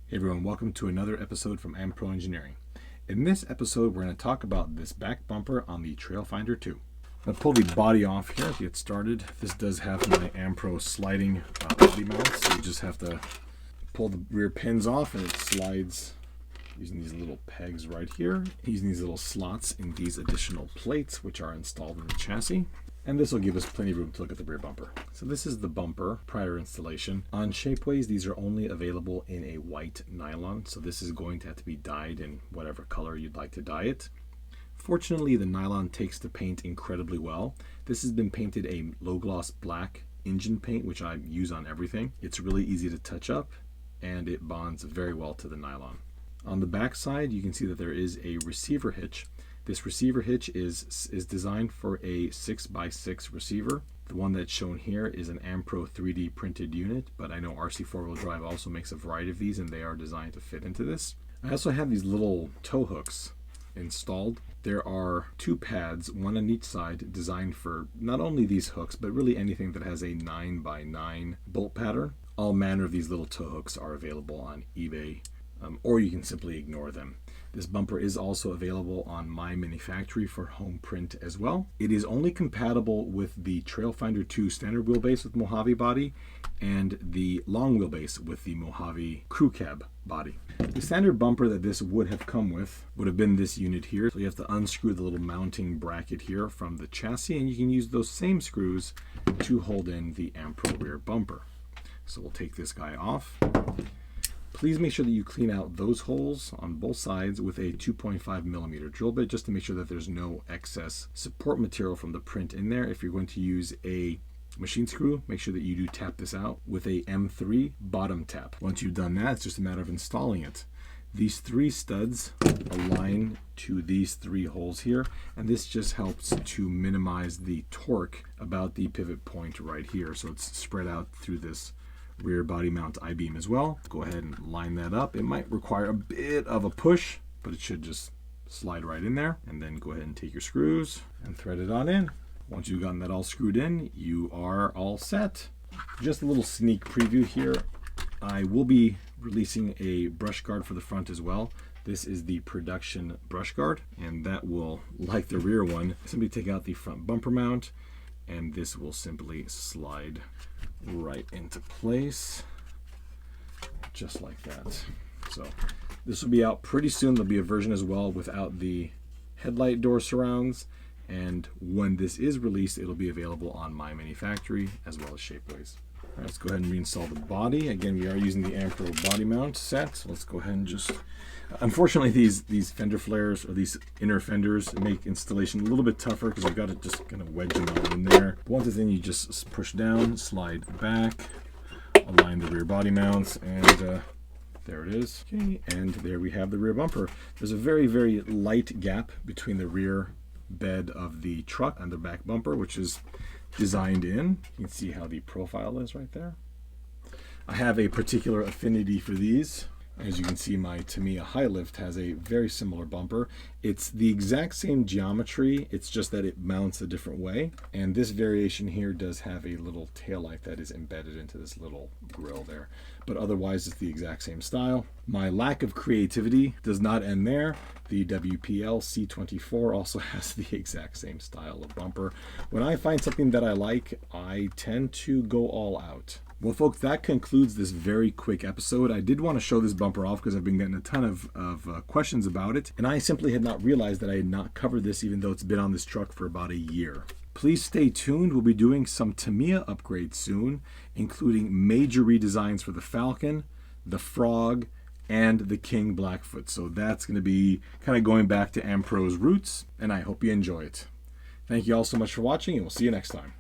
Hey everyone, welcome to another episode from Ampro Engineering. In this episode, we're going to talk about this back bumper on the Trailfinder 2. I'm going to pull the body off here to get started. This does have my Ampro sliding body mount, so you just have to pull the rear pins off and it slides using these little pegs right here, using these little slots in these additional plates which are installed in the chassis. And this will give us plenty of room to look at the rear bumper. So this is the bumper prior installation. On Shapeways, these are only available in a white nylon. So this is going to have to be dyed in whatever color you'd like to dye it. Fortunately, the nylon takes the paint incredibly well. This has been painted a low gloss black engine paint, which I use on everything. It's really easy to touch up and it bonds very well to the nylon. On the back side, you can see that there is a receiver hitch. This receiver hitch is designed for a 6x6 receiver. The one that's shown here is an Ampro 3D printed unit, but I know RC4WD Drive also makes a variety of these and they are designed to fit into this. I also have these little tow hooks installed. There are two pads, one on each side, designed for not only these hooks, but really anything that has a 9x9 bolt pattern. All manner of these little tow hooks are available on eBay, or you can simply ignore them. This bumper is also available on MyMiniFactory for home print as well. It is only compatible with the Trailfinder 2 standard wheelbase with Mojave body and the long wheelbase with the Mojave crew cab body. The standard bumper that this would have come with would have been this unit here. So you have to unscrew the little mounting bracket here from the chassis, and you can use those same screws to hold in the Ampro rear bumper. So we'll take this guy off. Please make sure that you clean out those holes on both sides with a 2.5mm drill bit, just to make sure that there's no excess support material from the print in there. If you're going to use a machine screw, make sure that you do tap this out with a M3 bottom tap. Once you've done that, it's just a matter of installing it. These three studs align to these three holes here, and this just helps to minimize the torque about the pivot point right here. So it's spread out through this rear body mount I-beam as well. Go ahead and line that up. It might require a bit of a push, but it should just slide right in there. And then go ahead and take your screws and thread it on in. Once you've gotten that all screwed in, you are all set. Just a little sneak preview here. I will be releasing a brush guard for the front as well. This is the production brush guard, and that will, like the rear one, simply take out the front bumper mount, and this will simply slide right into place, just like that. So this will be out pretty soon. There'll be a version as well without the headlight door surrounds, and when this is released, it'll be available on MyMiniFactory as well as Shapeways. All right, let's go ahead and reinstall the body. Again, we are using the Ampro body mount set. So let's go ahead and just, unfortunately, these fender flares or these inner fenders make installation a little bit tougher because you've got to just kind of wedge them out in there. Once it's in, you just push down, slide back, align the rear body mounts, and there it is. Okay, and there we have the rear bumper. There's a very, very light gap between the rear bed of the truck and the back bumper, which is designed in. You can see how the profile is right there. I have a particular affinity for these. As you can see, my Tamiya High Lift has a very similar bumper. It's the exact same geometry, it's just that it mounts a different way. And this variation here does have a little taillight that is embedded into this little grill there. But otherwise, it's the exact same style. My lack of creativity does not end there. The WPL C24 also has the exact same style of bumper. When I find something that I like, I tend to go all out. Well, folks, that concludes this very quick episode. I did want to show this bumper off because I've been getting a ton of questions about it, and I simply had not realized that I had not covered this, even though it's been on this truck for about a year. Please stay tuned. We'll be doing some Tamiya upgrades soon, including major redesigns for the Falcon, the Frog, and the King Blackfoot. So that's going to be kind of going back to Ampro's roots, and I hope you enjoy it. Thank you all so much for watching, and we'll see you next time.